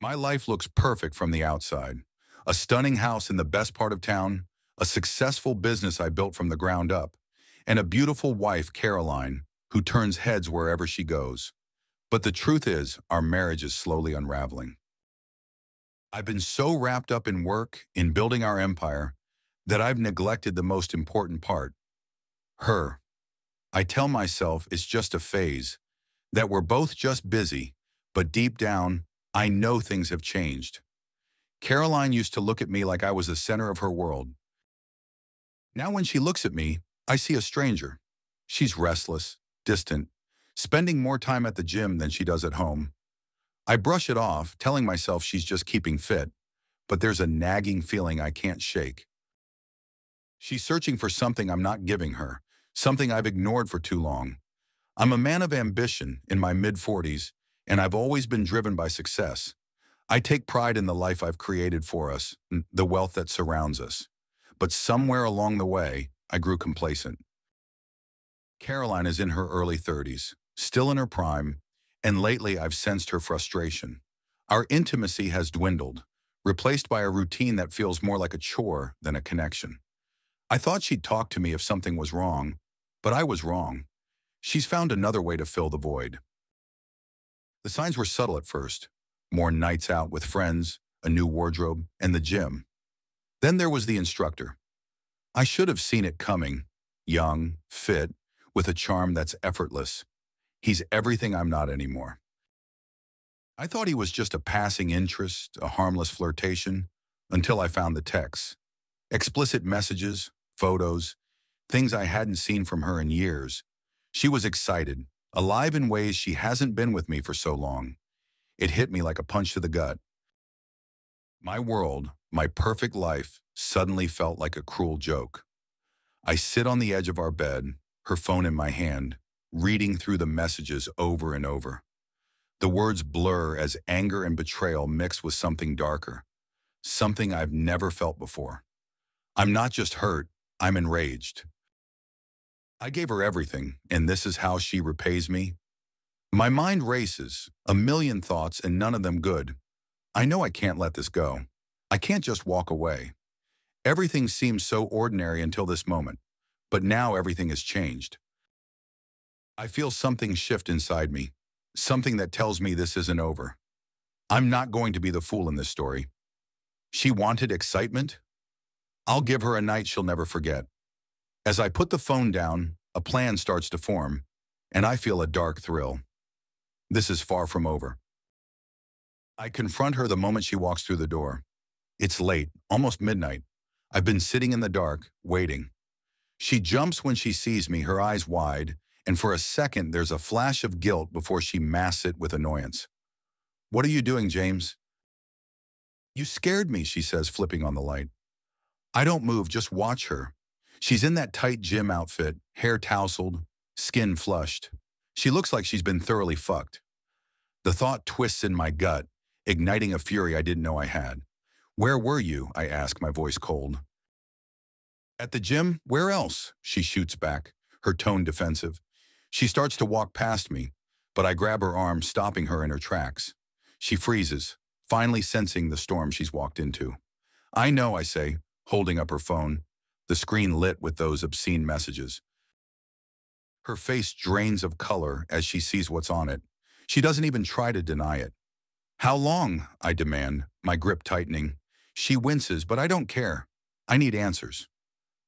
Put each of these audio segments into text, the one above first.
My life looks perfect from the outside. A stunning house in the best part of town, a successful business I built from the ground up, and a beautiful wife, Caroline, who turns heads wherever she goes. But the truth is, our marriage is slowly unraveling. I've been so wrapped up in work, in building our empire, that I've neglected the most important part, her. I tell myself it's just a phase, that we're both just busy, but deep down, I know things have changed. Caroline used to look at me like I was the center of her world. Now when she looks at me, I see a stranger. She's restless, distant, spending more time at the gym than she does at home. I brush it off, telling myself she's just keeping fit, but there's a nagging feeling I can't shake. She's searching for something I'm not giving her, something I've ignored for too long. I'm a man of ambition in my mid-40s, and I've always been driven by success. I take pride in the life I've created for us, the wealth that surrounds us. But somewhere along the way, I grew complacent. Caroline is in her early 30s, still in her prime, and lately I've sensed her frustration. Our intimacy has dwindled, replaced by a routine that feels more like a chore than a connection. I thought she'd talk to me if something was wrong, but I was wrong. She's found another way to fill the void. The signs were subtle at first. More nights out with friends, a new wardrobe, and the gym. Then there was the instructor. I should have seen it coming. Young, fit, with a charm that's effortless. He's everything I'm not anymore. I thought he was just a passing interest, a harmless flirtation, until I found the texts. Explicit messages, photos, things I hadn't seen from her in years. She was excited, alive in ways she hasn't been with me for so long. It hit me like a punch to the gut. My world, my perfect life, suddenly felt like a cruel joke. I sit on the edge of our bed, her phone in my hand, reading through the messages over and over. The words blur as anger and betrayal mix with something darker, something I've never felt before. I'm not just hurt, I'm enraged. I gave her everything, and this is how she repays me. My mind races, a million thoughts and none of them good. I know I can't let this go. I can't just walk away. Everything seemed so ordinary until this moment, but now everything has changed. I feel something shift inside me, something that tells me this isn't over. I'm not going to be the fool in this story. She wanted excitement? I'll give her a night she'll never forget. As I put the phone down, a plan starts to form, and I feel a dark thrill. This is far from over. I confront her the moment she walks through the door. It's late, almost midnight. I've been sitting in the dark, waiting. She jumps when she sees me, her eyes wide, and for a second there's a flash of guilt before she masks it with annoyance. "What are you doing, James?" "You scared me," she says, flipping on the light. I don't move, just watch her. She's in that tight gym outfit, hair tousled, skin flushed. She looks like she's been thoroughly fucked. The thought twists in my gut, igniting a fury I didn't know I had. "Where were you?" I ask, my voice cold. "At the gym? Where else?" she shoots back, her tone defensive. She starts to walk past me, but I grab her arm, stopping her in her tracks. She freezes, finally sensing the storm she's walked into. "I know," I say, holding up her phone, the screen lit with those obscene messages. Her face drains of color as she sees what's on it. She doesn't even try to deny it. "How long?" I demand, my grip tightening. She winces, but I don't care. I need answers.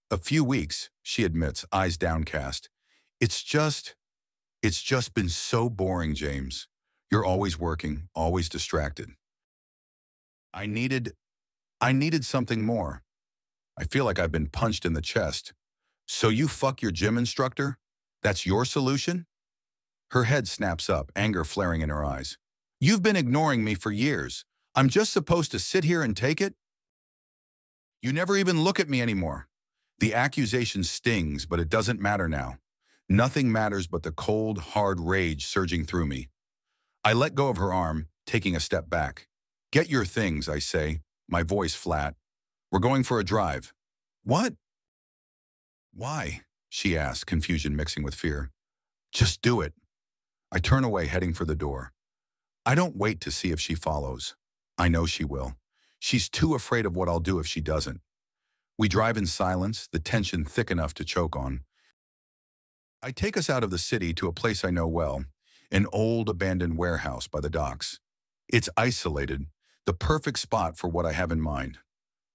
"A few weeks," she admits, eyes downcast. It's just been so boring, James. You're always working, always distracted." I needed something more. I feel like I've been punched in the chest. "So you fuck your gym instructor? That's your solution?" Her head snaps up, anger flaring in her eyes. "You've been ignoring me for years. I'm just supposed to sit here and take it? You never even look at me anymore." The accusation stings, but it doesn't matter now. Nothing matters but the cold, hard rage surging through me. I let go of her arm, taking a step back. "Get your things," I say, my voice flat. "We're going for a drive." "What?" "Why?" she asks, confusion mixing with fear. "Just do it." I turn away, heading for the door. I don't wait to see if she follows. I know she will. She's too afraid of what I'll do if she doesn't. We drive in silence, the tension thick enough to choke on. I take us out of the city to a place I know well, an old abandoned warehouse by the docks. It's isolated, the perfect spot for what I have in mind.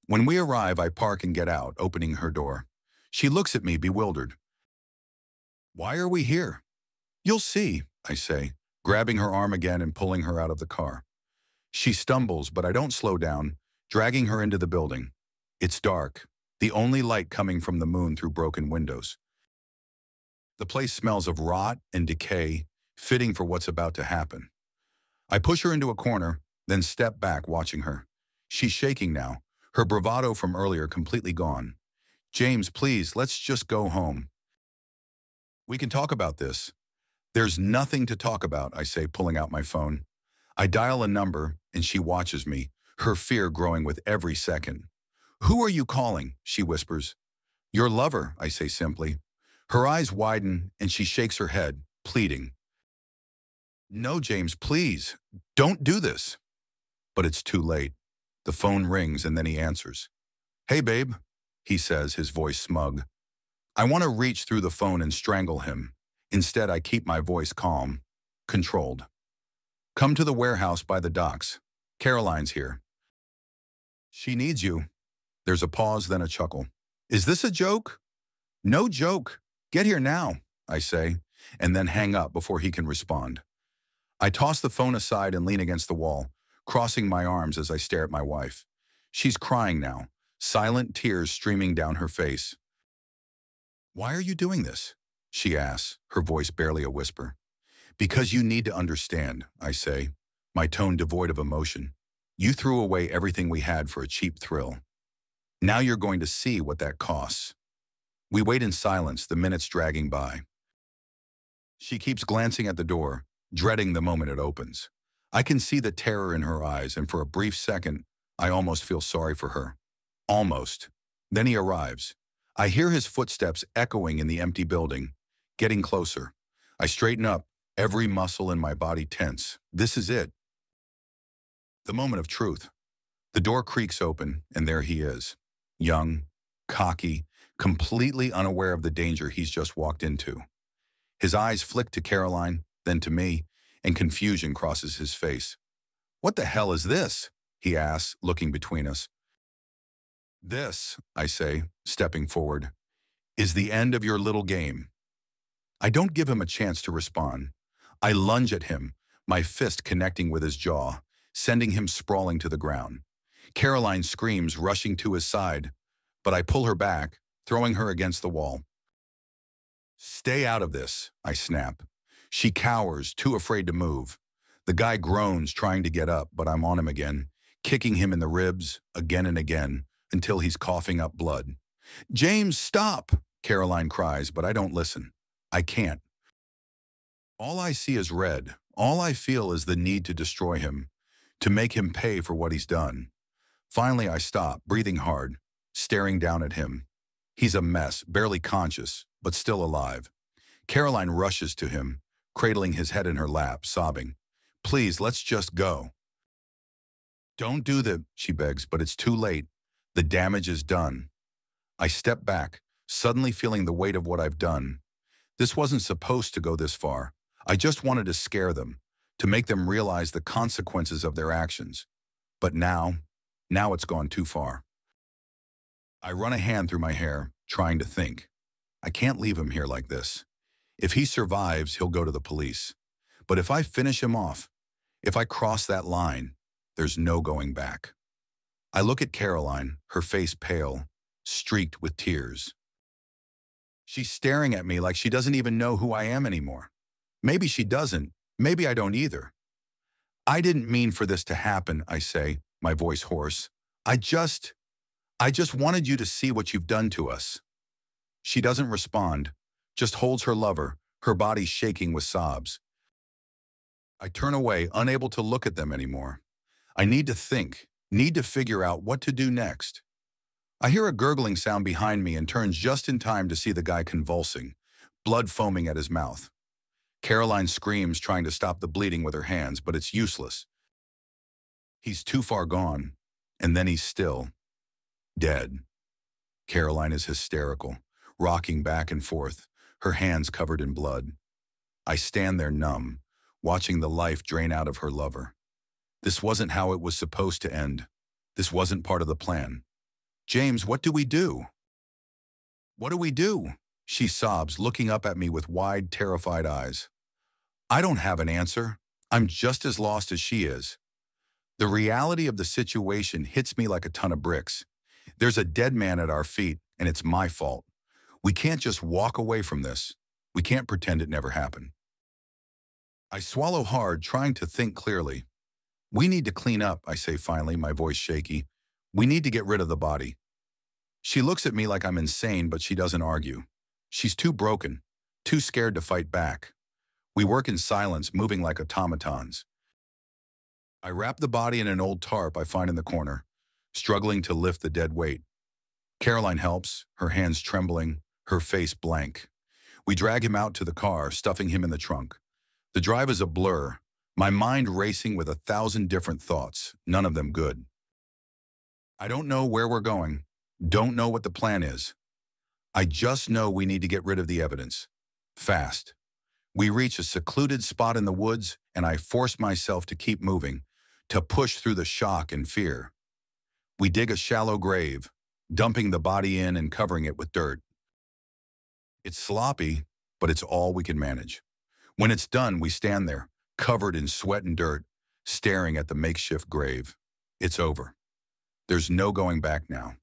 When we arrive, I park and get out, opening her door. She looks at me, bewildered. Why are we here? You'll see, I say, grabbing her arm again and pulling her out of the car. She stumbles, but I don't slow down, dragging her into the building. It's dark, the only light coming from the moon through broken windows. The place smells of rot and decay, fitting for what's about to happen. I push her into a corner, then step back, watching her. She's shaking now, her bravado from earlier completely gone. James, please, let's just go home. We can talk about this. There's nothing to talk about, I say, pulling out my phone. I dial a number, and she watches me, her fear growing with every second. Who are you calling? She whispers. Your lover, I say simply. Her eyes widen, and she shakes her head, pleading. No, James, please, don't do this. But it's too late. The phone rings, and then he answers. Hey, babe, he says, his voice smug. I want to reach through the phone and strangle him. Instead, I keep my voice calm, controlled. Come to the warehouse by the docks. Caroline's here. She needs you. There's a pause, then a chuckle. Is this a joke? No joke. Get here now, I say, and then hang up before he can respond. I toss the phone aside and lean against the wall, crossing my arms as I stare at my wife. She's crying now, silent tears streaming down her face. Why are you doing this? She asks, her voice barely a whisper. Because you need to understand, I say, my tone devoid of emotion. You threw away everything we had for a cheap thrill. Now you're going to see what that costs. We wait in silence, the minutes dragging by. She keeps glancing at the door, dreading the moment it opens. I can see the terror in her eyes, and for a brief second, I almost feel sorry for her. Almost. Then he arrives. I hear his footsteps echoing in the empty building, getting closer. I straighten up, every muscle in my body tense. This is it. The moment of truth. The door creaks open, and there he is. Young, cocky, completely unaware of the danger he's just walked into. His eyes flick to Caroline, then to me, and confusion crosses his face. What the hell is this? He asks, looking between us. This, I say, stepping forward, is the end of your little game. I don't give him a chance to respond. I lunge at him, my fist connecting with his jaw, sending him sprawling to the ground. Caroline screams, rushing to his side, but I pull her back, throwing her against the wall. Stay out of this, I snap. She cowers, too afraid to move. The guy groans, trying to get up, but I'm on him again, kicking him in the ribs, again and again, until he's coughing up blood. James, stop, Caroline cries, but I don't listen. I can't. All I see is red. All I feel is the need to destroy him, to make him pay for what he's done. Finally, I stop, breathing hard, staring down at him. He's a mess, barely conscious, but still alive. Caroline rushes to him, cradling his head in her lap, sobbing. Please, let's just go. Don't do that, she begs, but it's too late. The damage is done. I step back, suddenly feeling the weight of what I've done. This wasn't supposed to go this far. I just wanted to scare them, to make them realize the consequences of their actions. But now it's gone too far. I run a hand through my hair, trying to think. I can't leave him here like this. If he survives, he'll go to the police. But if I finish him off, if I cross that line, there's no going back. I look at Caroline, her face pale, streaked with tears. She's staring at me like she doesn't even know who I am anymore. Maybe she doesn't. Maybe I don't either. I didn't mean for this to happen, I say, my voice hoarse. I just wanted you to see what you've done to us. She doesn't respond, just holds her lover, her body shaking with sobs. I turn away, unable to look at them anymore. I need to think, need to figure out what to do next. I hear a gurgling sound behind me and turn just in time to see the guy convulsing, blood foaming at his mouth. Caroline screams, trying to stop the bleeding with her hands, but it's useless. He's too far gone, and then he's still dead. Caroline is hysterical, rocking back and forth, her hands covered in blood. I stand there numb, watching the life drain out of her lover. This wasn't how it was supposed to end. This wasn't part of the plan. James, what do we do? What do we do? She sobs, looking up at me with wide, terrified eyes. I don't have an answer. I'm just as lost as she is. The reality of the situation hits me like a ton of bricks. There's a dead man at our feet, and it's my fault. We can't just walk away from this. We can't pretend it never happened. I swallow hard, trying to think clearly. We need to clean up, I say finally, my voice shaky. We need to get rid of the body. She looks at me like I'm insane, but she doesn't argue. She's too broken, too scared to fight back. We work in silence, moving like automatons. I wrap the body in an old tarp I find in the corner, struggling to lift the dead weight. Caroline helps, her hands trembling, her face blank. We drag him out to the car, stuffing him in the trunk. The drive is a blur, my mind racing with 1,000 different thoughts, none of them good. I don't know where we're going, don't know what the plan is. I just know we need to get rid of the evidence. Fast. We reach a secluded spot in the woods, and I force myself to keep moving, to push through the shock and fear. We dig a shallow grave, dumping the body in and covering it with dirt. It's sloppy, but it's all we can manage. When it's done, we stand there, covered in sweat and dirt, staring at the makeshift grave. It's over. There's no going back now.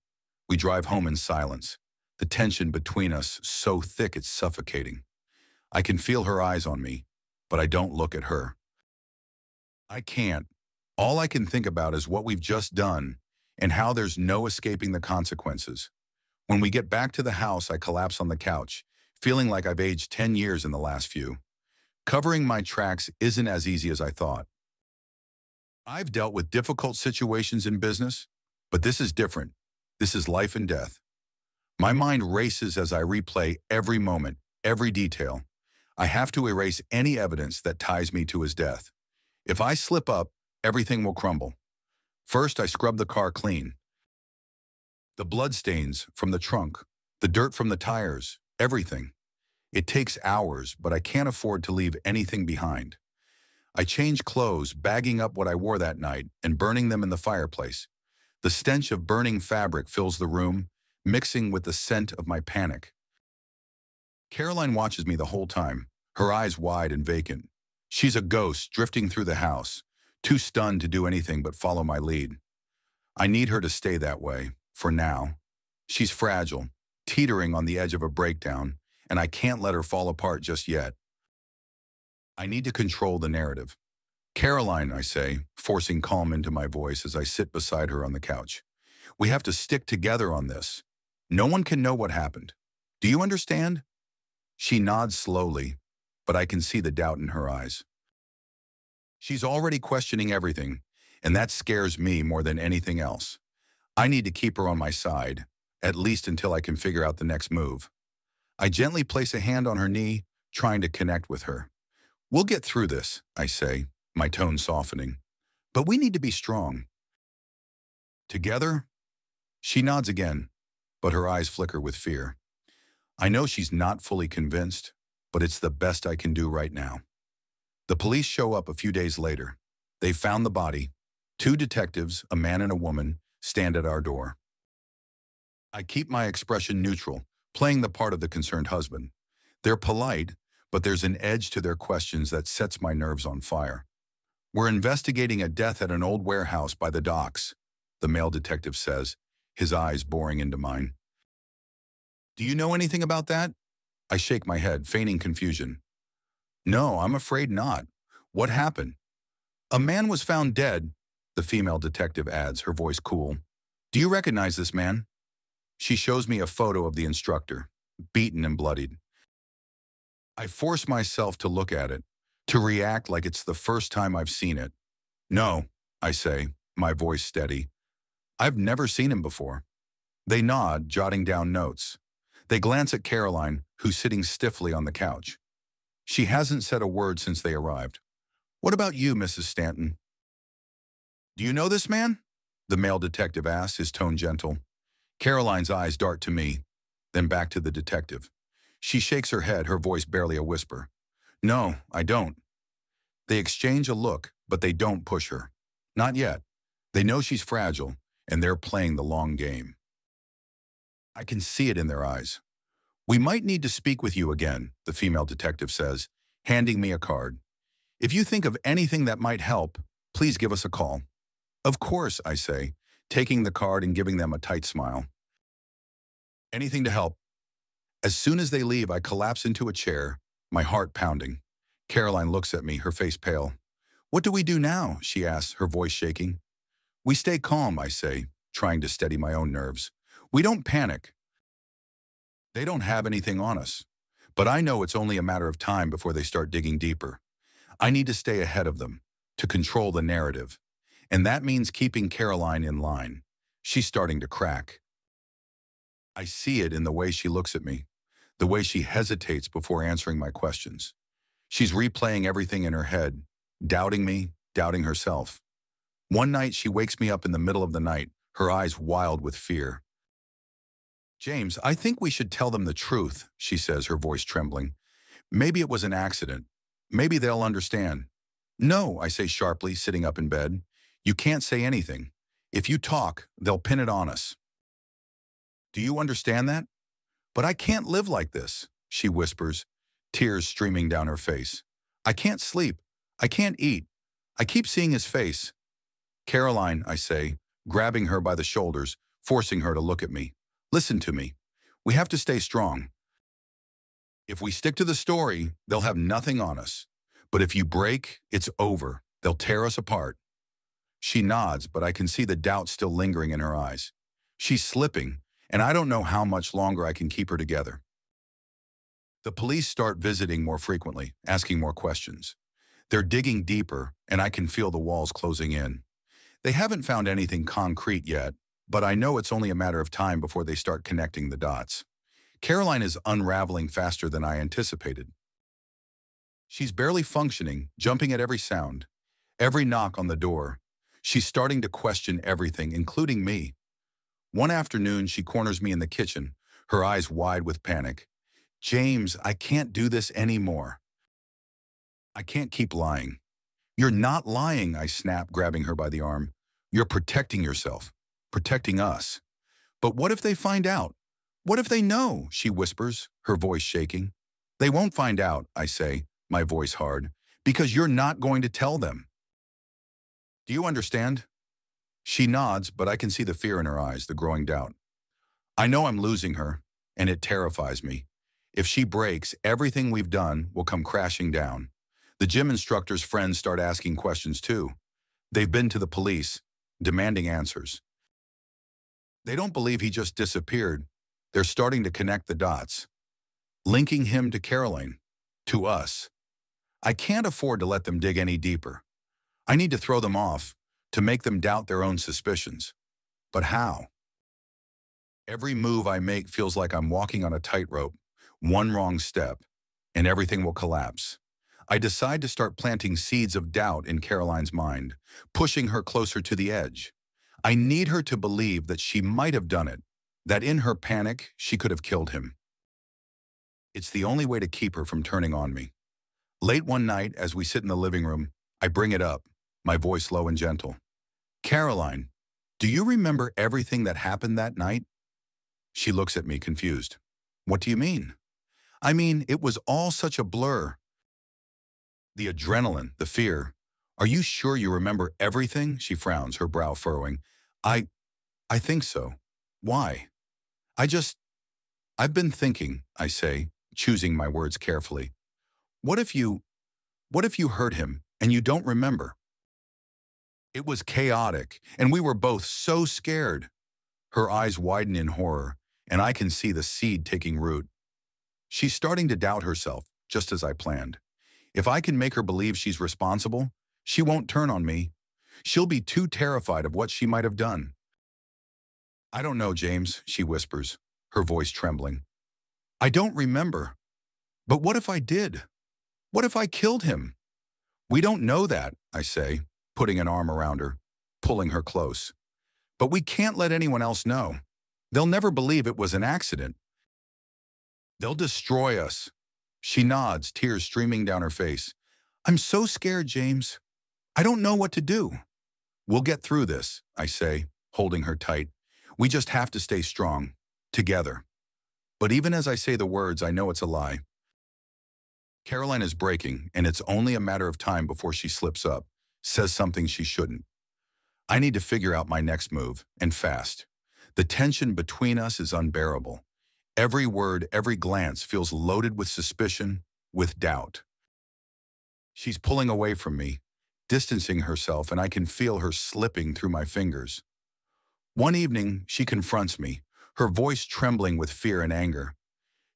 We drive home in silence, the tension between us so thick it's suffocating. I can feel her eyes on me, but I don't look at her. I can't. All I can think about is what we've just done and how there's no escaping the consequences. When we get back to the house, I collapse on the couch, feeling like I've aged 10 years in the last few. Covering my tracks isn't as easy as I thought. I've dealt with difficult situations in business, but this is different. This is life and death. My mind races as I replay every moment, every detail. I have to erase any evidence that ties me to his death. If I slip up, everything will crumble. First, I scrub the car clean. The bloodstains from the trunk, the dirt from the tires, everything. It takes hours, but I can't afford to leave anything behind. I change clothes, bagging up what I wore that night and burning them in the fireplace. The stench of burning fabric fills the room, mixing with the scent of my panic. Caroline watches me the whole time, her eyes wide and vacant. She's a ghost drifting through the house, too stunned to do anything but follow my lead. I need her to stay that way, for now. She's fragile, teetering on the edge of a breakdown, and I can't let her fall apart just yet. I need to control the narrative. Caroline, I say, forcing calm into my voice as I sit beside her on the couch. We have to stick together on this. No one can know what happened. Do you understand? She nods slowly, but I can see the doubt in her eyes. She's already questioning everything, and that scares me more than anything else. I need to keep her on my side, at least until I can figure out the next move. I gently place a hand on her knee, trying to connect with her. We'll get through this, I say, my tone softening. But we need to be strong. Together? She nods again, but her eyes flicker with fear. I know she's not fully convinced, but it's the best I can do right now. The police show up a few days later. They found the body. 2 detectives, a man and a woman, stand at our door. I keep my expression neutral, playing the part of the concerned husband. They're polite, but there's an edge to their questions that sets my nerves on fire. We're investigating a death at an old warehouse by the docks, the male detective says, his eyes boring into mine. Do you know anything about that? I shake my head, feigning confusion. No, I'm afraid not. What happened? A man was found dead, the female detective adds, her voice cool. Do you recognize this man? She shows me a photo of the instructor, beaten and bloodied. I force myself to look at it, to react like it's the first time I've seen it. No, I say, my voice steady. I've never seen him before. They nod, jotting down notes. They glance at Caroline, who's sitting stiffly on the couch. She hasn't said a word since they arrived. What about you, Mrs. Stanton? Do you know this man? The male detective asks, his tone gentle. Caroline's eyes dart to me, then back to the detective. She shakes her head, her voice barely a whisper. No, I don't. They exchange a look, but they don't push her. Not yet. They know she's fragile, and they're playing the long game. I can see it in their eyes. We might need to speak with you again, the female detective says, handing me a card. If you think of anything that might help, please give us a call. Of course, I say, taking the card and giving them a tight smile. Anything to help. As soon as they leave, I collapse into a chair, my heart pounding. Caroline looks at me, her face pale. What do we do now? She asks, her voice shaking. We stay calm, I say, trying to steady my own nerves. We don't panic. They don't have anything on us. But I know it's only a matter of time before they start digging deeper. I need to stay ahead of them, to control the narrative. And that means keeping Caroline in line. She's starting to crack. I see it in the way she looks at me, the way she hesitates before answering my questions. She's replaying everything in her head, doubting me, doubting herself. One night she wakes me up in the middle of the night, her eyes wild with fear. James, I think we should tell them the truth, she says, her voice trembling. Maybe it was an accident. Maybe they'll understand. No, I say sharply, sitting up in bed. You can't say anything. If you talk, they'll pin it on us. Do you understand that? But I can't live like this, she whispers, tears streaming down her face. I can't sleep. I can't eat. I keep seeing his face. Caroline, I say, grabbing her by the shoulders, forcing her to look at me. Listen to me. We have to stay strong. If we stick to the story, they'll have nothing on us. But if you break, it's over. They'll tear us apart. She nods, but I can see the doubt still lingering in her eyes. She's slipping, and I don't know how much longer I can keep her together. The police start visiting more frequently, asking more questions. They're digging deeper, and I can feel the walls closing in. They haven't found anything concrete yet, but I know it's only a matter of time before they start connecting the dots. Caroline is unraveling faster than I anticipated. She's barely functioning, jumping at every sound, every knock on the door. She's starting to question everything, including me. One afternoon, she corners me in the kitchen, her eyes wide with panic. James, I can't do this anymore. I can't keep lying. You're not lying, I snap, grabbing her by the arm. You're protecting yourself, protecting us. But what if they find out? What if they know? She whispers, her voice shaking. They won't find out, I say, my voice hard, because you're not going to tell them. Do you understand? She nods, but I can see the fear in her eyes, the growing doubt. I know I'm losing her, and it terrifies me. If she breaks, everything we've done will come crashing down. The gym instructor's friends start asking questions too. They've been to the police, demanding answers. They don't believe he just disappeared. They're starting to connect the dots, linking him to Caroline, to us. I can't afford to let them dig any deeper. I need to throw them off, to make them doubt their own suspicions. But how? Every move I make feels like I'm walking on a tightrope. One wrong step, and everything will collapse. I decide to start planting seeds of doubt in Caroline's mind, pushing her closer to the edge. I need her to believe that she might have done it, that in her panic, she could have killed him. It's the only way to keep her from turning on me. Late one night, as we sit in the living room, I bring it up, my voice low and gentle. Caroline, do you remember everything that happened that night? She looks at me confused. What do you mean? I mean, it was all such a blur. The adrenaline, the fear. Are you sure you remember everything? She frowns, her brow furrowing. I think so. Why? I've been thinking, I say, choosing my words carefully. What if you hurt him and you don't remember? It was chaotic, and we were both so scared. Her eyes widen in horror, and I can see the seed taking root. She's starting to doubt herself, just as I planned. If I can make her believe she's responsible, she won't turn on me. She'll be too terrified of what she might have done. I don't know, James, she whispers, her voice trembling. I don't remember. But what if I did? What if I killed him? We don't know that, I say, putting an arm around her. pulling her close. But we can't let anyone else know. They'll never believe it was an accident. They'll destroy us. She nods, tears streaming down her face. I'm so scared, James. I don't know what to do. We'll get through this, I say, holding her tight. We just have to stay strong, together. But even as I say the words, I know it's a lie. Caroline is breaking, and it's only a matter of time before she slips up, says something she shouldn't. I need to figure out my next move, and fast. The tension between us is unbearable. Every word, every glance feels loaded with suspicion, with doubt. She's pulling away from me, distancing herself, and I can feel her slipping through my fingers. One evening, she confronts me, her voice trembling with fear and anger.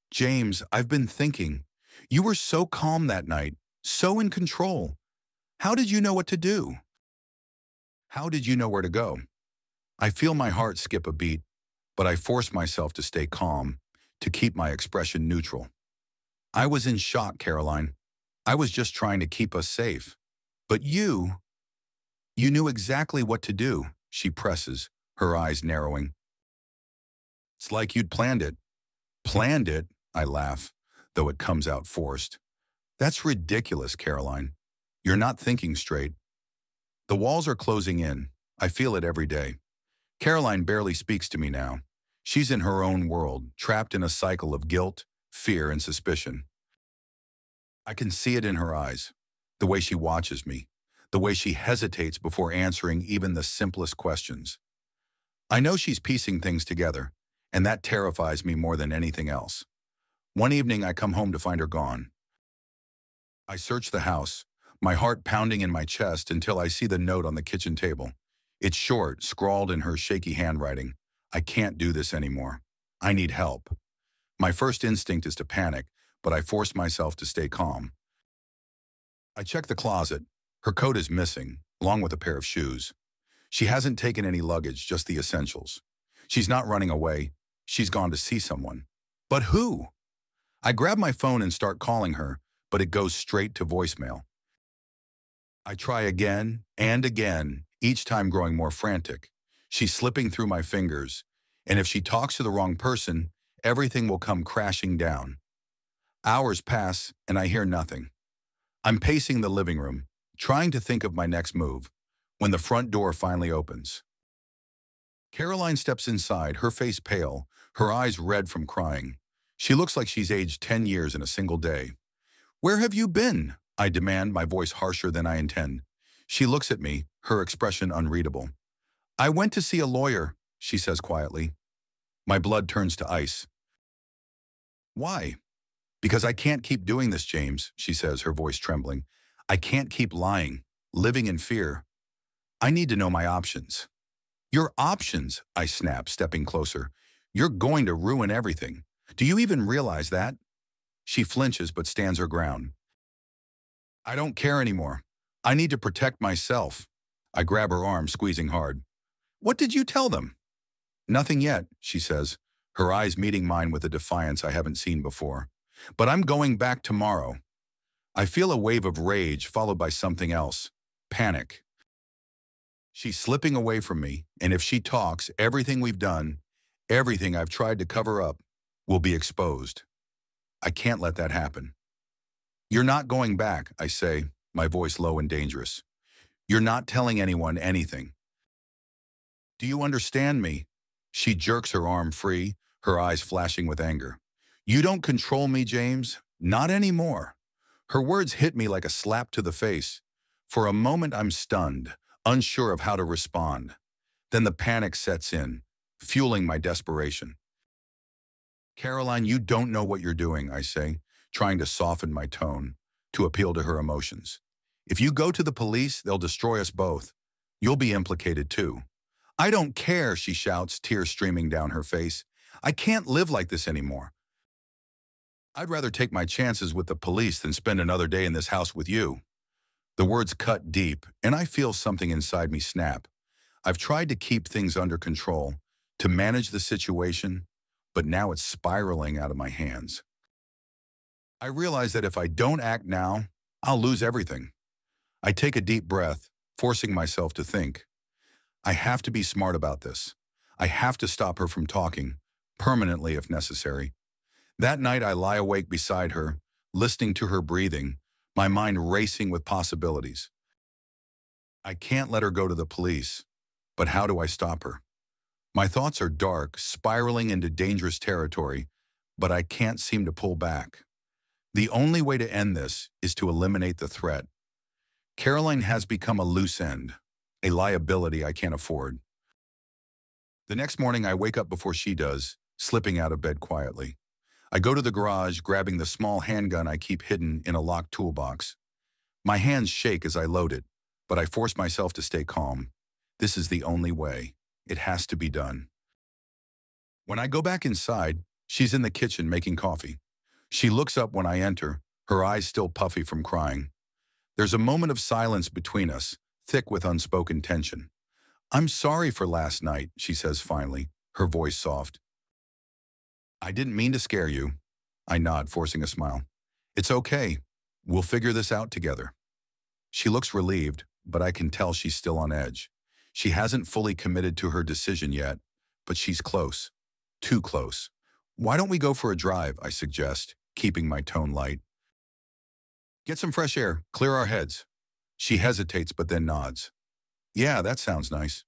James, I've been thinking. You were so calm that night, so in control. How did you know what to do? How did you know where to go? I feel my heart skip a beat, but I force myself to stay calm, to keep my expression neutral. I was in shock, Caroline. I was just trying to keep us safe. But you knew exactly what to do, she presses, her eyes narrowing. It's like you'd planned it. Planned it, I laugh, though it comes out forced. That's ridiculous, Caroline. You're not thinking straight. The walls are closing in. I feel it every day. Caroline barely speaks to me now. She's in her own world, trapped in a cycle of guilt, fear, and suspicion. I can see it in her eyes, the way she watches me, the way she hesitates before answering even the simplest questions. I know she's piecing things together, and that terrifies me more than anything else. One evening, I come home to find her gone. I search the house, my heart pounding in my chest until I see the note on the kitchen table. It's short, scrawled in her shaky handwriting. I can't do this anymore. I need help. My first instinct is to panic, but I force myself to stay calm. I check the closet. Her coat is missing, along with a pair of shoes. She hasn't taken any luggage, just the essentials. She's not running away. She's gone to see someone. But who? I grab my phone and start calling her, but it goes straight to voicemail. I try again and again, each time growing more frantic. She's slipping through my fingers, and if she talks to the wrong person, everything will come crashing down. Hours pass, and I hear nothing. I'm pacing the living room, trying to think of my next move, when the front door finally opens. Caroline steps inside, her face pale, her eyes red from crying. She looks like she's aged 10 years in a single day. Where have you been? I demand, my voice harsher than I intend. She looks at me, her expression unreadable. I went to see a lawyer, she says quietly. My blood turns to ice. Why? Because I can't keep doing this, James, she says, her voice trembling. I can't keep lying, living in fear. I need to know my options. Your options, I snap, stepping closer. You're going to ruin everything. Do you even realize that? She flinches but stands her ground. I don't care anymore. I need to protect myself. I grab her arm, squeezing hard. What did you tell them? Nothing yet, she says, her eyes meeting mine with a defiance I haven't seen before. But I'm going back tomorrow. I feel a wave of rage followed by something else. Panic. She's slipping away from me, and if she talks, everything we've done, everything I've tried to cover up, will be exposed. I can't let that happen. You're not going back, I say, my voice low and dangerous. You're not telling anyone anything. Do you understand me? She jerks her arm free, her eyes flashing with anger. You don't control me, James. Not anymore. Her words hit me like a slap to the face. For a moment, I'm stunned, unsure of how to respond. Then the panic sets in, fueling my desperation. Caroline, you don't know what you're doing, I say, trying to soften my tone, to appeal to her emotions. If you go to the police, they'll destroy us both. You'll be implicated too. I don't care, she shouts, tears streaming down her face. I can't live like this anymore. I'd rather take my chances with the police than spend another day in this house with you. The words cut deep, and I feel something inside me snap. I've tried to keep things under control, to manage the situation, but now it's spiraling out of my hands. I realize that if I don't act now, I'll lose everything. I take a deep breath, forcing myself to think. I have to be smart about this. I have to stop her from talking, permanently if necessary. That night I lie awake beside her, listening to her breathing, my mind racing with possibilities. I can't let her go to the police, but how do I stop her? My thoughts are dark, spiraling into dangerous territory, but I can't seem to pull back. The only way to end this is to eliminate the threat. Caroline has become a loose end, a liability I can't afford. The next morning I wake up before she does, slipping out of bed quietly. I go to the garage, grabbing the small handgun I keep hidden in a locked toolbox. My hands shake as I load it, but I force myself to stay calm. This is the only way. It has to be done. When I go back inside, she's in the kitchen making coffee. She looks up when I enter, her eyes still puffy from crying. There's a moment of silence between us, thick with unspoken tension. "I'm sorry for last night," she says finally, her voice soft. "I didn't mean to scare you." I nod, forcing a smile. "It's okay. We'll figure this out together." She looks relieved, but I can tell she's still on edge. She hasn't fully committed to her decision yet, but she's close. Too close. "Why don't we go for a drive?" I suggest, keeping my tone light. "Get some fresh air, clear our heads." She hesitates but then nods. "Yeah, that sounds nice."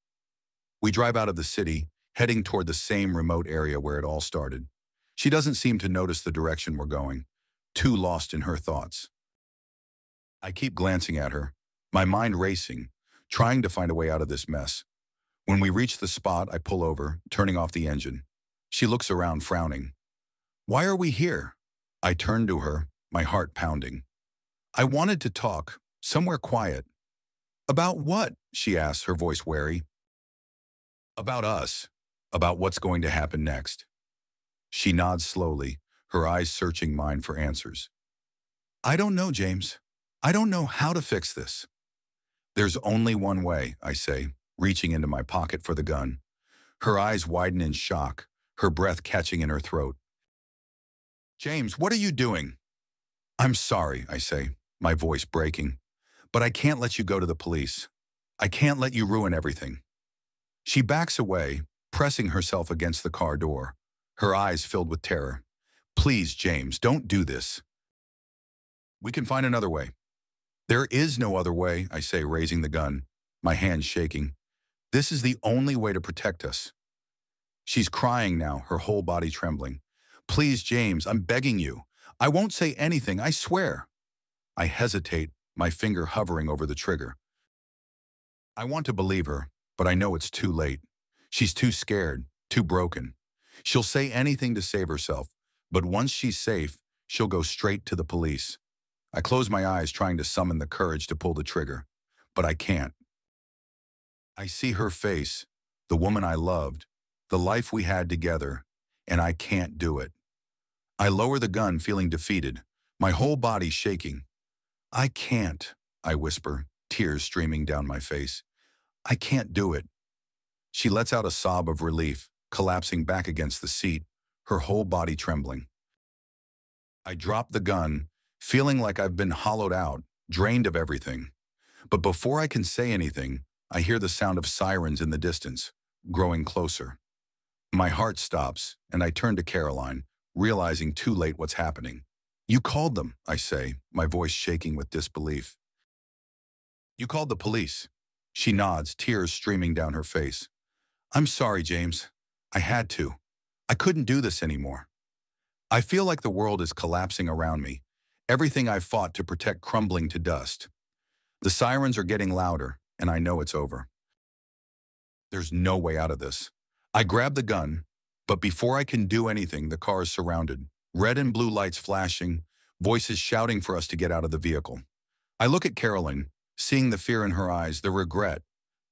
We drive out of the city, heading toward the same remote area where it all started. She doesn't seem to notice the direction we're going, too lost in her thoughts. I keep glancing at her, my mind racing, trying to find a way out of this mess. When we reach the spot, I pull over, turning off the engine. She looks around, frowning. "Why are we here?" I turn to her, my heart pounding. "I wanted to talk, somewhere quiet." "About what?" she asks, her voice wary. "About us. About what's going to happen next." She nods slowly, her eyes searching mine for answers. "I don't know, James. I don't know how to fix this." "There's only one way," I say, reaching into my pocket for the gun. Her eyes widen in shock, her breath catching in her throat. "James, what are you doing?" "I'm sorry," I say, my voice breaking. "But I can't let you go to the police. I can't let you ruin everything." She backs away, pressing herself against the car door, her eyes filled with terror. "Please, James, don't do this." "We can find another way." "There is no other way," I say, raising the gun, my hands shaking. "This is the only way to protect us." She's crying now, her whole body trembling. "Please, James, I'm begging you. I won't say anything, I swear." I hesitate, my finger hovering over the trigger. I want to believe her, but I know it's too late. She's too scared, too broken. She'll say anything to save herself, but once she's safe, she'll go straight to the police. I close my eyes, trying to summon the courage to pull the trigger, but I can't. I see her face, the woman I loved, the life we had together, and I can't do it. I lower the gun, feeling defeated, my whole body shaking. "I can't," I whisper, tears streaming down my face. "I can't do it." She lets out a sob of relief, collapsing back against the seat, her whole body trembling. I drop the gun, feeling like I've been hollowed out, drained of everything. But before I can say anything, I hear the sound of sirens in the distance, growing closer. My heart stops, and I turn to Caroline, realizing too late what's happening. "You called them," I say, my voice shaking with disbelief. "You called the police." She nods, tears streaming down her face. "I'm sorry, James. I had to. I couldn't do this anymore." I feel like the world is collapsing around me, everything I've fought to protect crumbling to dust. The sirens are getting louder, and I know it's over. There's no way out of this. I grab the gun, but before I can do anything, the car is surrounded, red and blue lights flashing, voices shouting for us to get out of the vehicle. I look at Caroline, seeing the fear in her eyes, the regret,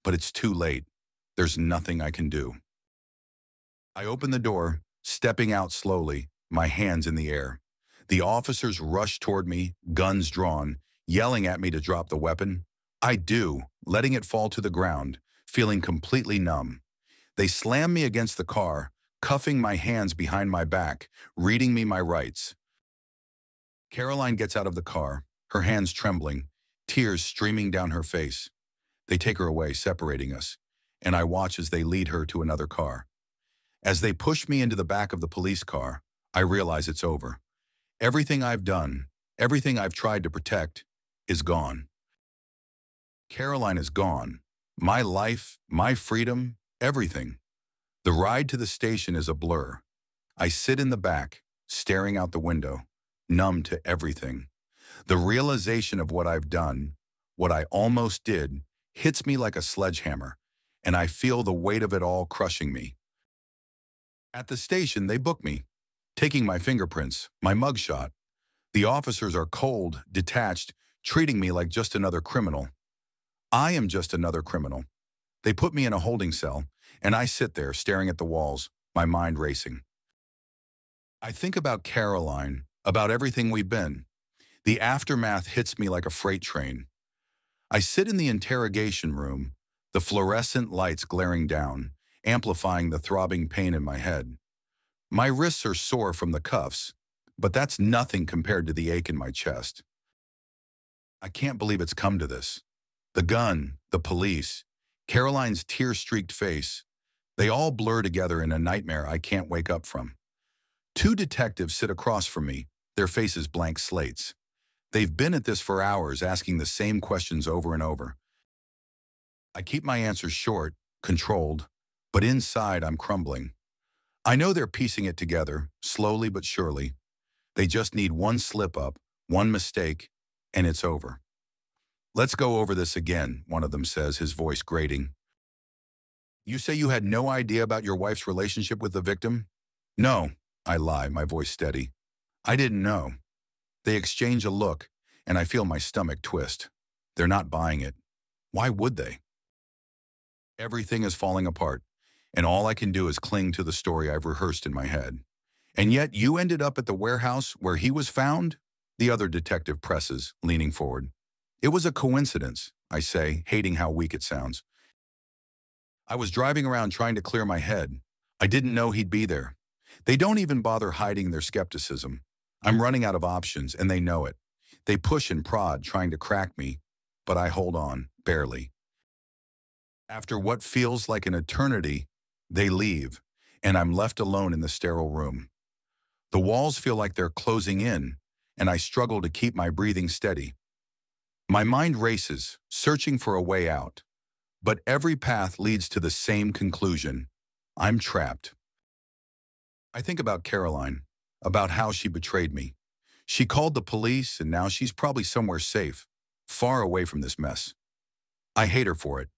but it's too late. There's nothing I can do. I open the door, stepping out slowly, my hands in the air. The officers rush toward me, guns drawn, yelling at me to drop the weapon. I do, letting it fall to the ground, feeling completely numb. They slam me against the car, cuffing my hands behind my back, reading me my rights. Caroline gets out of the car, her hands trembling, tears streaming down her face. They take her away, separating us. and I watch as they lead her to another car. As they push me into the back of the police car, I realize it's over. Everything I've done, everything I've tried to protect, is gone. Caroline is gone. My life, my freedom, everything. The ride to the station is a blur. I sit in the back, staring out the window, numb to everything. The realization of what I've done, what I almost did, hits me like a sledgehammer, and I feel the weight of it all crushing me. At the station, they book me, taking my fingerprints, my mugshot. The officers are cold, detached, treating me like just another criminal. I am just another criminal. They put me in a holding cell, and I sit there staring at the walls, my mind racing. I think about Caroline, about everything we've been. The aftermath hits me like a freight train. I sit in the interrogation room, the fluorescent lights glaring down, amplifying the throbbing pain in my head. My wrists are sore from the cuffs, but that's nothing compared to the ache in my chest. I can't believe it's come to this. The gun, the police, Caroline's tear-streaked face, they all blur together in a nightmare I can't wake up from. Two detectives sit across from me, their faces blank slates. They've been at this for hours, asking the same questions over and over. I keep my answers short, controlled, but inside I'm crumbling. I know they're piecing it together, slowly but surely. They just need one slip-up, one mistake, and it's over. "Let's go over this again," one of them says, his voice grating. "You say you had no idea about your wife's relationship with the victim?" "No," I lie, my voice steady. "I didn't know." They exchange a look, and I feel my stomach twist. They're not buying it. Why would they? Everything is falling apart, and all I can do is cling to the story I've rehearsed in my head. "And yet you ended up at the warehouse where he was found?" The other detective presses, leaning forward. "It was a coincidence," I say, hating how weak it sounds. "I was driving around trying to clear my head. I didn't know he'd be there." They don't even bother hiding their skepticism. I'm running out of options, and they know it. They push and prod, trying to crack me, but I hold on, barely. After what feels like an eternity, they leave, and I'm left alone in the sterile room. The walls feel like they're closing in, and I struggle to keep my breathing steady. My mind races, searching for a way out. But every path leads to the same conclusion. I'm trapped. I think about Caroline, about how she betrayed me. She called the police, and now she's probably somewhere safe, far away from this mess. I hate her for it,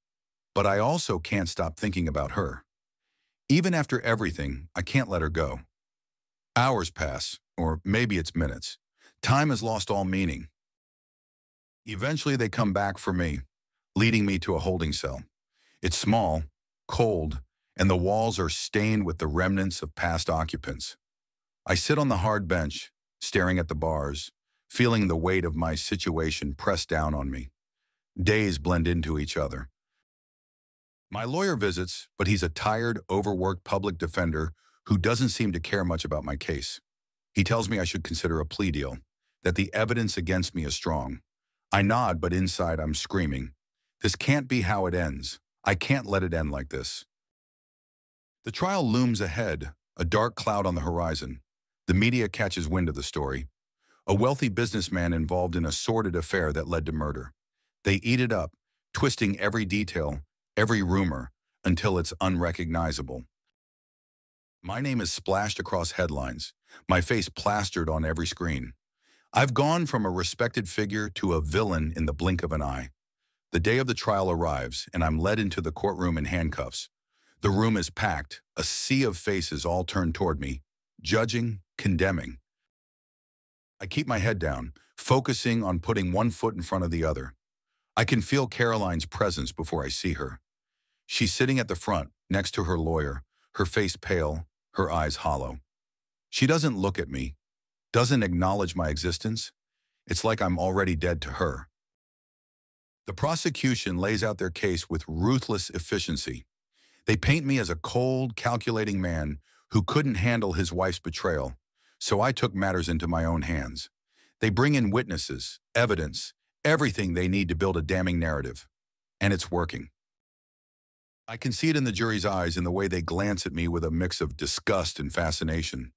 but I also can't stop thinking about her. Even after everything, I can't let her go. Hours pass, or maybe it's minutes. Time has lost all meaning. Eventually they come back for me, leading me to a holding cell. It's small, cold, and the walls are stained with the remnants of past occupants. I sit on the hard bench, staring at the bars, feeling the weight of my situation pressed down on me. Days blend into each other. My lawyer visits, but he's a tired, overworked public defender who doesn't seem to care much about my case. He tells me I should consider a plea deal, that the evidence against me is strong. I nod, but inside I'm screaming. This can't be how it ends. I can't let it end like this. The trial looms ahead, a dark cloud on the horizon. The media catches wind of the story. A wealthy businessman involved in a sordid affair that led to murder. They eat it up, twisting every detail, every rumor, until it's unrecognizable. My name is splashed across headlines, my face plastered on every screen. I've gone from a respected figure to a villain in the blink of an eye. The day of the trial arrives, and I'm led into the courtroom in handcuffs. The room is packed, a sea of faces all turned toward me, judging, condemning. I keep my head down, focusing on putting one foot in front of the other. I can feel Caroline's presence before I see her. She's sitting at the front, next to her lawyer, her face pale, her eyes hollow. She doesn't look at me, doesn't acknowledge my existence. It's like I'm already dead to her. The prosecution lays out their case with ruthless efficiency. They paint me as a cold, calculating man who couldn't handle his wife's betrayal, so I took matters into my own hands. They bring in witnesses, evidence, everything they need to build a damning narrative. And it's working. I can see it in the jury's eyes in the way they glance at me with a mix of disgust and fascination.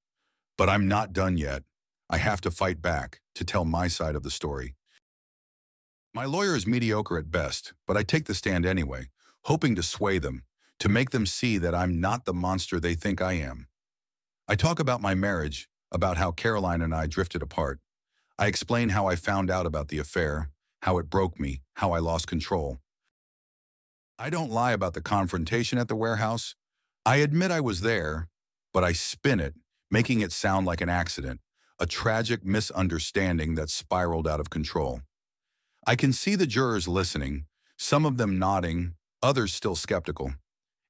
But I'm not done yet. I have to fight back to tell my side of the story. My lawyer is mediocre at best, but I take the stand anyway, hoping to sway them, to make them see that I'm not the monster they think I am. I talk about my marriage, about how Caroline and I drifted apart. I explain how I found out about the affair, how it broke me, how I lost control. I don't lie about the confrontation at the warehouse. I admit I was there, but I spin it, making it sound like an accident, a tragic misunderstanding that spiraled out of control. I can see the jurors listening, some of them nodding, others still skeptical.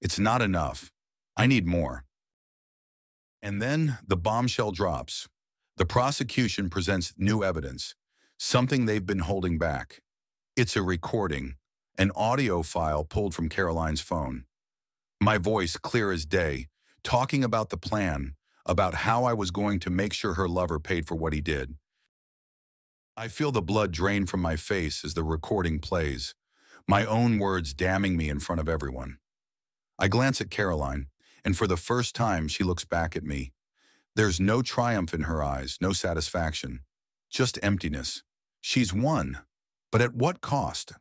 It's not enough. I need more. And then the bombshell drops. The prosecution presents new evidence, something they've been holding back. It's a recording, an audio file pulled from Caroline's phone. My voice clear as day, talking about the plan, about how I was going to make sure her lover paid for what he did. I feel the blood drain from my face as the recording plays, my own words damning me in front of everyone. I glance at Caroline, and for the first time she looks back at me. There's no triumph in her eyes, no satisfaction, just emptiness. She's won, but at what cost?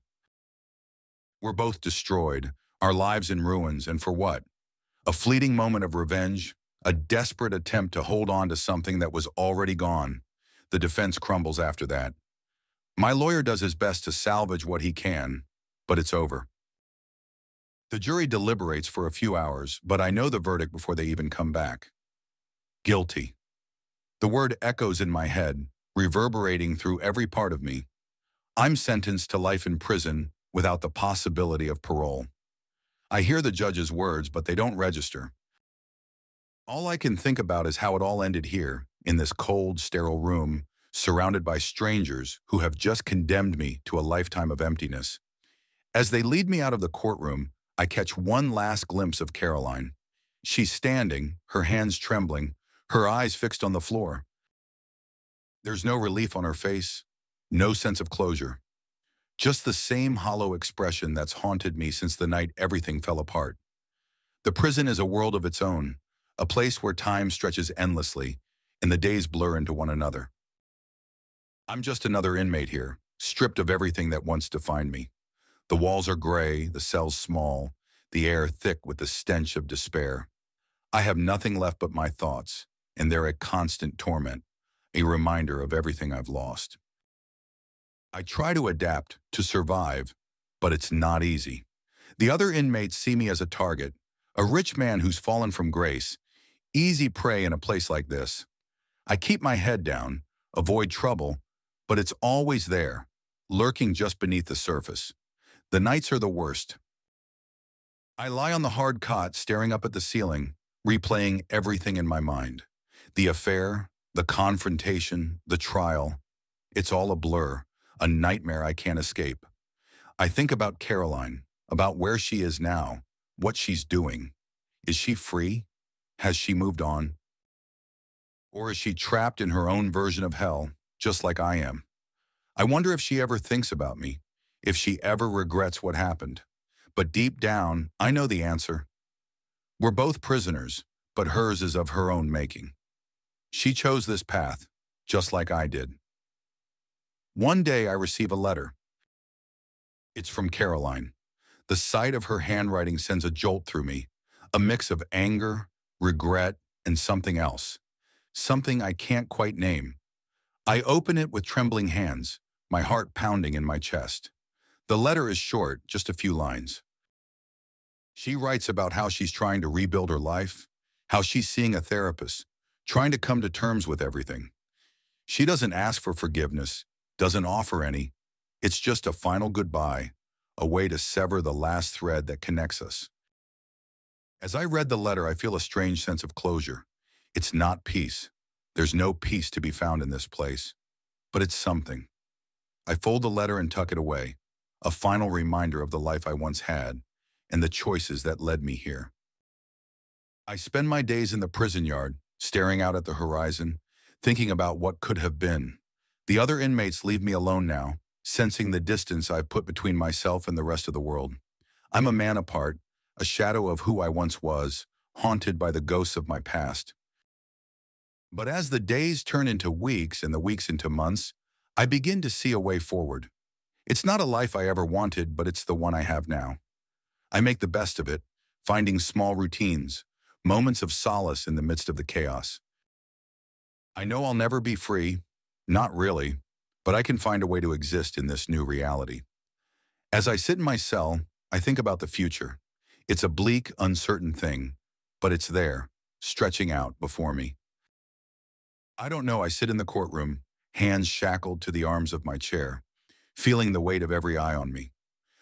We're both destroyed, our lives in ruins, and for what? A fleeting moment of revenge, a desperate attempt to hold on to something that was already gone. The defense crumbles after that. My lawyer does his best to salvage what he can, but it's over. The jury deliberates for a few hours, but I know the verdict before they even come back. Guilty. The word echoes in my head, reverberating through every part of me. I'm sentenced to life in prison without the possibility of parole. I hear the judge's words, but they don't register. All I can think about is how it all ended here, in this cold, sterile room, surrounded by strangers who have just condemned me to a lifetime of emptiness. As they lead me out of the courtroom, I catch one last glimpse of Caroline. She's standing, her hands trembling, her eyes fixed on the floor. There's no relief on her face, no sense of closure. Just the same hollow expression that's haunted me since the night everything fell apart. The prison is a world of its own, a place where time stretches endlessly, and the days blur into one another. I'm just another inmate here, stripped of everything that once defined me. The walls are gray, the cells small, the air thick with the stench of despair. I have nothing left but my thoughts, and they're a constant torment, a reminder of everything I've lost. I try to adapt, to survive, but it's not easy. The other inmates see me as a target, a rich man who's fallen from grace, easy prey in a place like this. I keep my head down, avoid trouble, but it's always there, lurking just beneath the surface. The nights are the worst. I lie on the hard cot staring up at the ceiling, replaying everything in my mind. The affair, the confrontation, the trial. It's all a blur, a nightmare I can't escape. I think about Caroline, about where she is now, what she's doing. Is she free? Has she moved on? Or is she trapped in her own version of hell, just like I am? I wonder if she ever thinks about me, if she ever regrets what happened. But deep down, I know the answer. We're both prisoners, but hers is of her own making. She chose this path, just like I did. One day I receive a letter. It's from Caroline. The sight of her handwriting sends a jolt through me, a mix of anger, regret, and something else. Something I can't quite name. I open it with trembling hands, my heart pounding in my chest. The letter is short, just a few lines. She writes about how she's trying to rebuild her life, how she's seeing a therapist, trying to come to terms with everything. She doesn't ask for forgiveness, doesn't offer any. It's just a final goodbye, a way to sever the last thread that connects us. As I read the letter, I feel a strange sense of closure. It's not peace. There's no peace to be found in this place. But it's something. I fold the letter and tuck it away, a final reminder of the life I once had and the choices that led me here. I spend my days in the prison yard, staring out at the horizon, thinking about what could have been. The other inmates leave me alone now, sensing the distance I've put between myself and the rest of the world. I'm a man apart, a shadow of who I once was, haunted by the ghosts of my past. But as the days turn into weeks and the weeks into months, I begin to see a way forward. It's not a life I ever wanted, but it's the one I have now. I make the best of it, finding small routines, moments of solace in the midst of the chaos. I know I'll never be free, not really, but I can find a way to exist in this new reality. As I sit in my cell, I think about the future. It's a bleak, uncertain thing, but it's there, stretching out before me. I don't know, I sit in the courtroom, hands shackled to the arms of my chair, feeling the weight of every eye on me.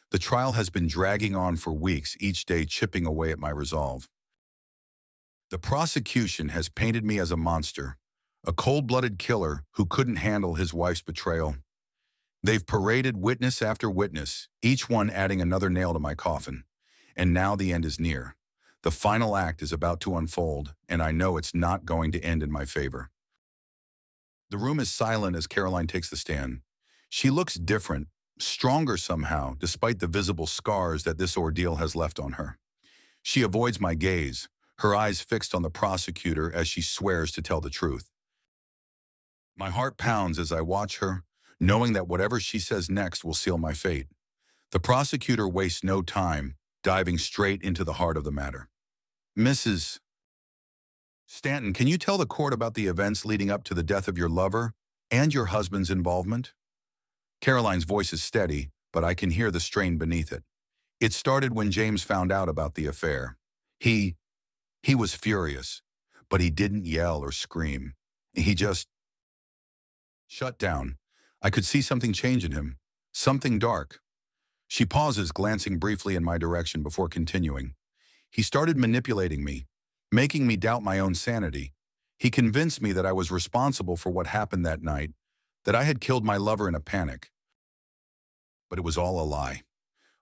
The trial has been dragging on for weeks, each day chipping away at my resolve. The prosecution has painted me as a monster, a cold-blooded killer who couldn't handle his wife's betrayal. They've paraded witness after witness, each one adding another nail to my coffin. And now the end is near. The final act is about to unfold, and I know it's not going to end in my favor. The room is silent as Caroline takes the stand. She looks different, stronger somehow, despite the visible scars that this ordeal has left on her. She avoids my gaze, her eyes fixed on the prosecutor as she swears to tell the truth. My heart pounds as I watch her, knowing that whatever she says next will seal my fate. The prosecutor wastes no time, diving straight into the heart of the matter. Mrs. Stanton, can you tell the court about the events leading up to the death of your lover and your husband's involvement? Caroline's voice is steady, but I can hear the strain beneath it. It started when James found out about the affair. He was furious, but he didn't yell or scream. He just shut down. I could see something change in him, something dark. She pauses, glancing briefly in my direction before continuing. He started manipulating me, making me doubt my own sanity. He convinced me that I was responsible for what happened that night, that I had killed my lover in a panic. But it was all a lie.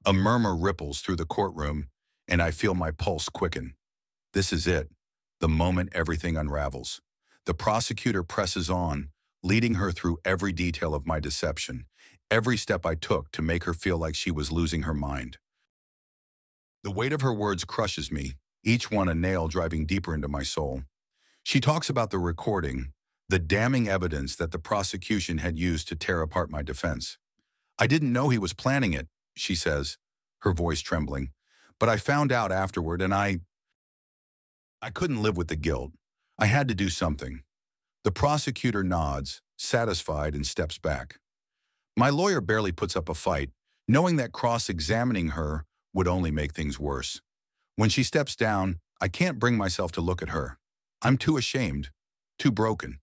A murmur ripples through the courtroom, and I feel my pulse quicken. This is it, the moment everything unravels. The prosecutor presses on, leading her through every detail of my deception, every step I took to make her feel like she was losing her mind. The weight of her words crushes me, each one a nail driving deeper into my soul. She talks about the recording, the damning evidence that the prosecution had used to tear apart my defense. I didn't know he was planning it, she says, her voice trembling. But I found out afterward, and I couldn't live with the guilt. I had to do something. The prosecutor nods, satisfied, and steps back. My lawyer barely puts up a fight, knowing that cross-examining her would only make things worse. When she steps down, I can't bring myself to look at her. I'm too ashamed, too broken.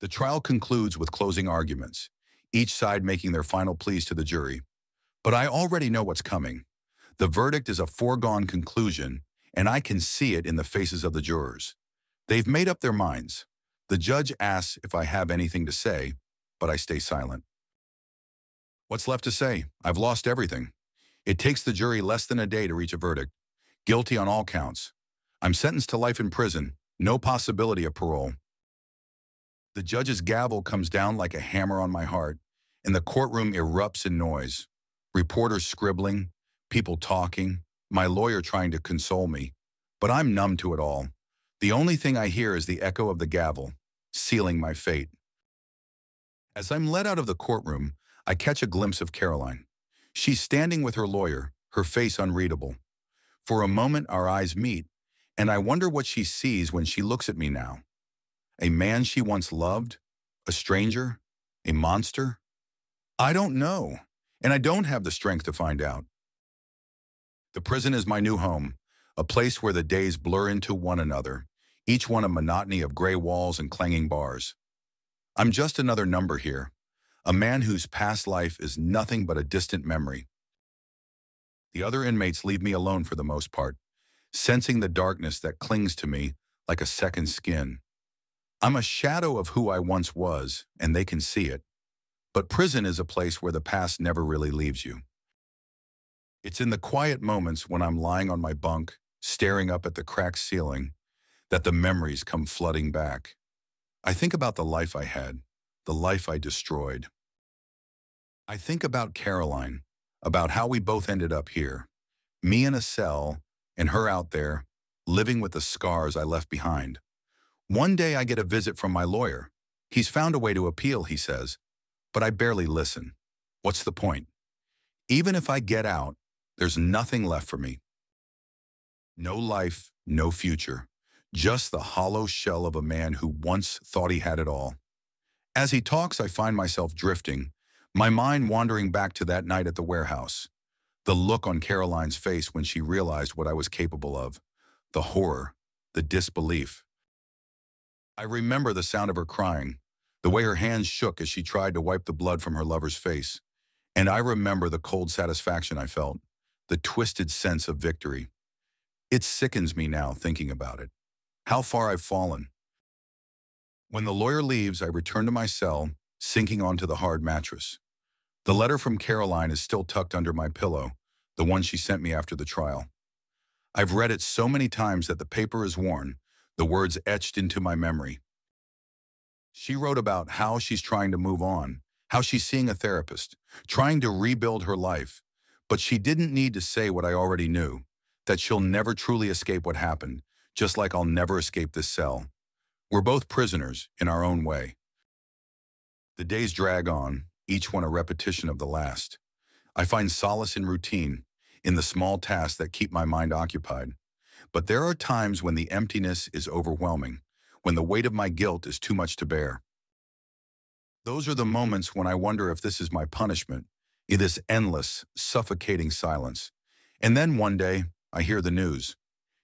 The trial concludes with closing arguments, each side making their final pleas to the jury. But I already know what's coming. The verdict is a foregone conclusion, and I can see it in the faces of the jurors. They've made up their minds. The judge asks if I have anything to say, but I stay silent. What's left to say? I've lost everything. It takes the jury less than a day to reach a verdict. Guilty on all counts. I'm sentenced to life in prison, no possibility of parole. The judge's gavel comes down like a hammer on my heart, and the courtroom erupts in noise. Reporters scribbling, people talking, my lawyer trying to console me. But I'm numb to it all. The only thing I hear is the echo of the gavel, sealing my fate. As I'm led out of the courtroom, I catch a glimpse of Caroline. She's standing with her lawyer, her face unreadable. For a moment, our eyes meet, and I wonder what she sees when she looks at me now. A man she once loved? A stranger? A monster? I don't know, and I don't have the strength to find out. The prison is my new home, a place where the days blur into one another, each one a monotony of gray walls and clanging bars. I'm just another number here, a man whose past life is nothing but a distant memory. The other inmates leave me alone for the most part, sensing the darkness that clings to me like a second skin. I'm a shadow of who I once was, and they can see it. But prison is a place where the past never really leaves you. It's in the quiet moments when I'm lying on my bunk, staring up at the cracked ceiling, that the memories come flooding back. I think about the life I had, the life I destroyed. I think about Caroline, about how we both ended up here, Me in a cell, and her out there, living with the scars I left behind. One day I get a visit from my lawyer. He's found a way to appeal, he says, but I barely listen. What's the point? Even if I get out, there's nothing left for me. No life, no future. Just the hollow shell of a man who once thought he had it all. As he talks, I find myself drifting, my mind wandering back to that night at the warehouse. The look on Caroline's face when she realized what I was capable of. The horror, the disbelief. I remember the sound of her crying, the way her hands shook as she tried to wipe the blood from her lover's face. And I remember the cold satisfaction I felt, the twisted sense of victory. It sickens me now thinking about it. How far I've fallen. When the lawyer leaves, I return to my cell, sinking onto the hard mattress. The letter from Caroline is still tucked under my pillow, the one she sent me after the trial. I've read it so many times that the paper is worn, the words etched into my memory. She wrote about how she's trying to move on, how she's seeing a therapist, trying to rebuild her life. But she didn't need to say what I already knew, that she'll never truly escape what happened, just like I'll never escape this cell. We're both prisoners in our own way. The days drag on, each one a repetition of the last. I find solace in routine, in the small tasks that keep my mind occupied. But there are times when the emptiness is overwhelming, when the weight of my guilt is too much to bear. Those are the moments when I wonder if this is my punishment, in this endless, suffocating silence. And then one day, I hear the news.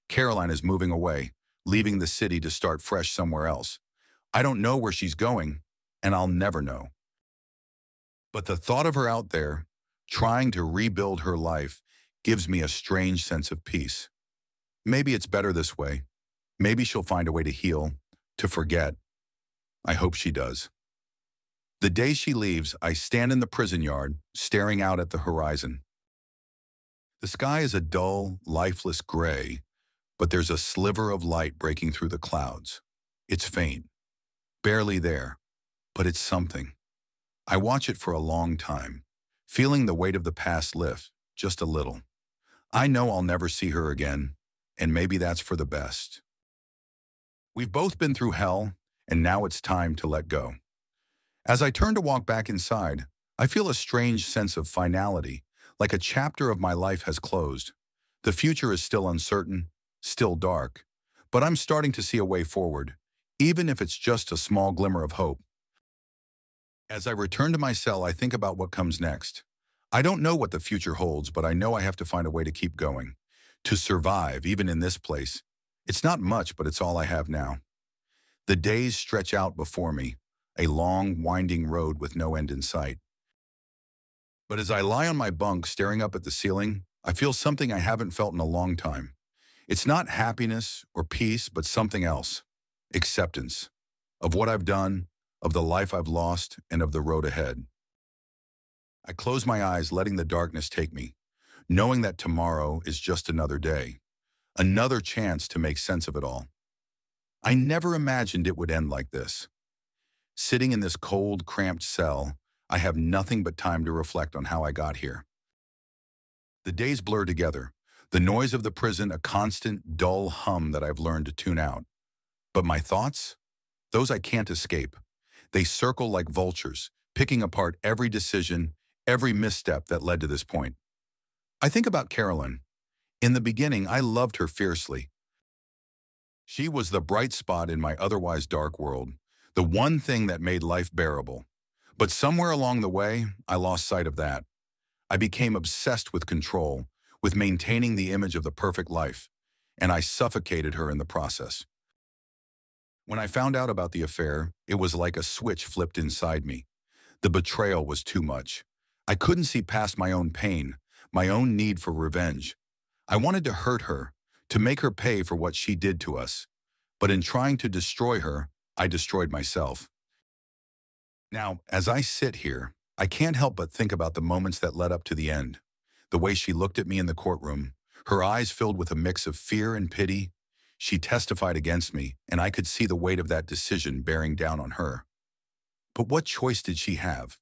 Caroline is moving away, leaving the city to start fresh somewhere else. I don't know where she's going, and I'll never know. But the thought of her out there, trying to rebuild her life, gives me a strange sense of peace. Maybe it's better this way. Maybe she'll find a way to heal, to forget. I hope she does. The day she leaves, I stand in the prison yard, staring out at the horizon. The sky is a dull, lifeless gray, but there's a sliver of light breaking through the clouds. It's faint, barely there, but it's something. I watch it for a long time, feeling the weight of the past lift, just a little. I know I'll never see her again, and maybe that's for the best. We've both been through hell, and now it's time to let go. As I turn to walk back inside, I feel a strange sense of finality, like a chapter of my life has closed. The future is still uncertain, still dark, but I'm starting to see a way forward, even if it's just a small glimmer of hope. As I return to my cell, I think about what comes next. I don't know what the future holds, but I know I have to find a way to keep going, to survive, even in this place. It's not much, but it's all I have now. The days stretch out before me, a long, winding road with no end in sight. But as I lie on my bunk staring up at the ceiling, I feel something I haven't felt in a long time. It's not happiness or peace, but something else. Acceptance of what I've done, of the life I've lost, and of the road ahead. I close my eyes, letting the darkness take me, knowing that tomorrow is just another day, another chance to make sense of it all. I never imagined it would end like this. Sitting in this cold, cramped cell, I have nothing but time to reflect on how I got here. The days blur together, the noise of the prison a constant, dull hum that I've learned to tune out. But my thoughts? Those I can't escape. They circle like vultures, picking apart every decision, every misstep that led to this point. I think about Carolyn. In the beginning, I loved her fiercely. She was the bright spot in my otherwise dark world, the one thing that made life bearable. But somewhere along the way, I lost sight of that. I became obsessed with control, with maintaining the image of the perfect life, and I suffocated her in the process. When I found out about the affair, it was like a switch flipped inside me. The betrayal was too much. I couldn't see past my own pain, my own need for revenge. I wanted to hurt her, to make her pay for what she did to us. But in trying to destroy her, I destroyed myself. Now, as I sit here, I can't help but think about the moments that led up to the end. The way she looked at me in the courtroom, her eyes filled with a mix of fear and pity. She testified against me, and I could see the weight of that decision bearing down on her. But what choice did she have?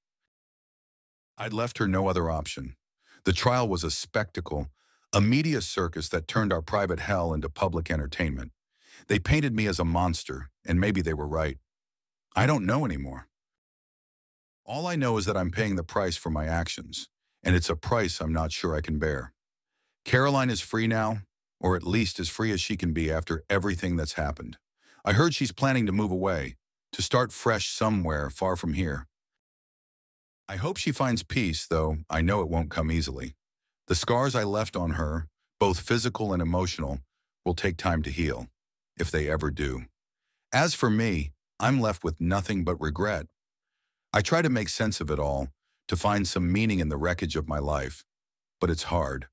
I'd left her no other option. The trial was a spectacle, A media circus that turned our private hell into public entertainment. They painted me as a monster, and maybe they were right. I don't know anymore. All I know is that I'm paying the price for my actions, and it's a price I'm not sure I can bear. Caroline is free now, or at least as free as she can be after everything that's happened. I heard she's planning to move away, to start fresh somewhere far from here. I hope she finds peace, though I know it won't come easily. The scars I left on her, both physical and emotional, will take time to heal, if they ever do. As for me, I'm left with nothing but regret. I try to make sense of it all, to find some meaning in the wreckage of my life, but it's hard.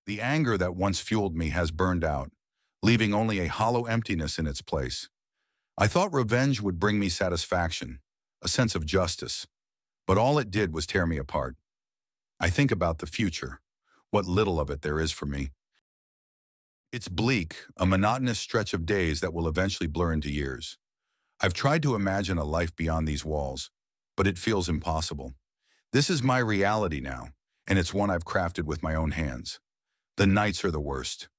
The anger that once fueled me has burned out, leaving only a hollow emptiness in its place. I thought revenge would bring me satisfaction, a sense of justice, but all it did was tear me apart. I think about the future, what little of it there is for me. It's bleak, a monotonous stretch of days that will eventually blur into years. I've tried to imagine a life beyond these walls, but it feels impossible. This is my reality now, and it's one I've crafted with my own hands. The nights are the worst.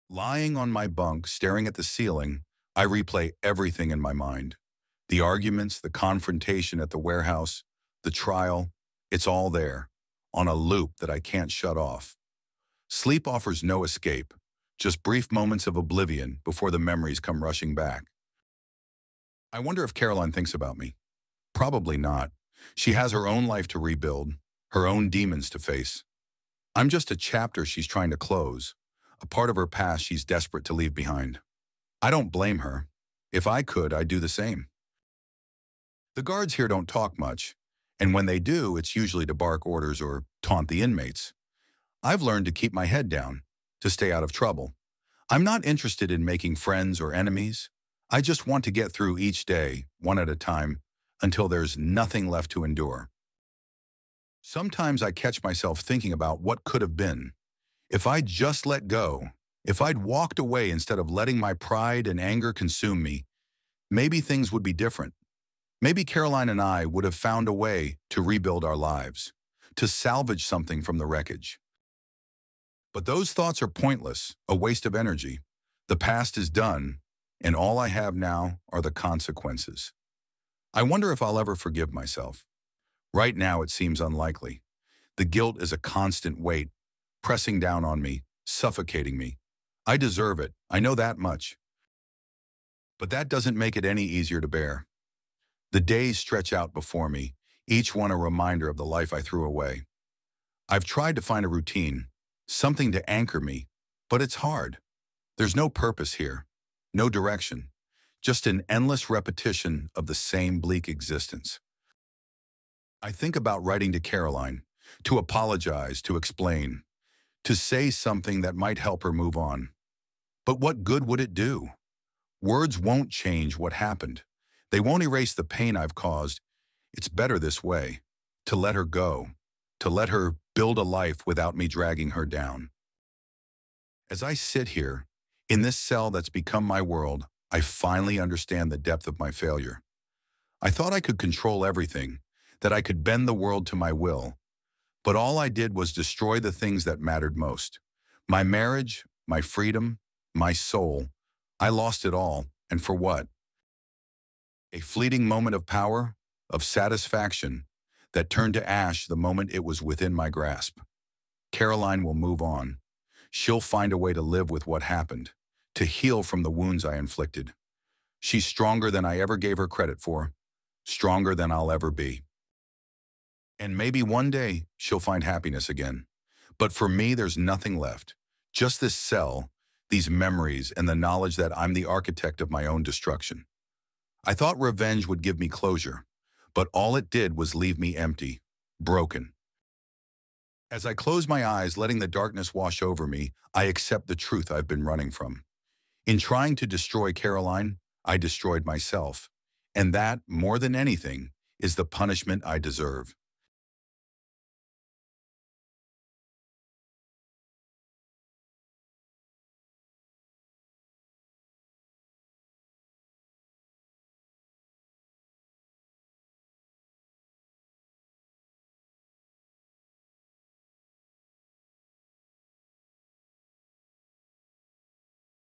Lying on my bunk, staring at the ceiling, I replay everything in my mind. The arguments, the confrontation at the warehouse, the trial, it's all there, on a loop that I can't shut off. Sleep offers no escape, just brief moments of oblivion before the memories come rushing back. I wonder if Caroline thinks about me. Probably not. She has her own life to rebuild, her own demons to face. I'm just a chapter she's trying to close, a part of her past she's desperate to leave behind. I don't blame her. If I could, I'd do the same. The guards here don't talk much, and when they do, it's usually to bark orders or taunt the inmates. I've learned to keep my head down, to stay out of trouble. I'm not interested in making friends or enemies. I just want to get through each day, one at a time, until there's nothing left to endure. Sometimes I catch myself thinking about what could have been. If I'd just let go, if I'd walked away instead of letting my pride and anger consume me, maybe things would be different. Maybe Caroline and I would have found a way to rebuild our lives, to salvage something from the wreckage. But those thoughts are pointless, a waste of energy. The past is done, and all I have now are the consequences. I wonder if I'll ever forgive myself. Right now, it seems unlikely. The guilt is a constant weight, pressing down on me, suffocating me. I deserve it, I know that much. But that doesn't make it any easier to bear. The days stretch out before me, each one a reminder of the life I threw away. I've tried to find a routine, something to anchor me, but it's hard. There's no purpose here, no direction, just an endless repetition of the same bleak existence. I think about writing to Caroline, to apologize, to explain, to say something that might help her move on. But what good would it do? Words won't change what happened. They won't erase the pain I've caused. It's better this way, to let her go, to let her build a life without me dragging her down. As I sit here, in this cell that's become my world, I finally understand the depth of my failure. I thought I could control everything, that I could bend the world to my will, but all I did was destroy the things that mattered most. My marriage, my freedom, my soul. I lost it all, and for what? A fleeting moment of power, of satisfaction, that turned to ash the moment it was within my grasp. Caroline will move on. She'll find a way to live with what happened, to heal from the wounds I inflicted. She's stronger than I ever gave her credit for, stronger than I'll ever be. And maybe one day she'll find happiness again. But for me, there's nothing left. Just this cell, these memories, and the knowledge that I'm the architect of my own destruction. I thought revenge would give me closure, but all it did was leave me empty, broken. As I close my eyes, letting the darkness wash over me, I accept the truth I've been running from. In trying to destroy Caroline, I destroyed myself. And that, more than anything, is the punishment I deserve.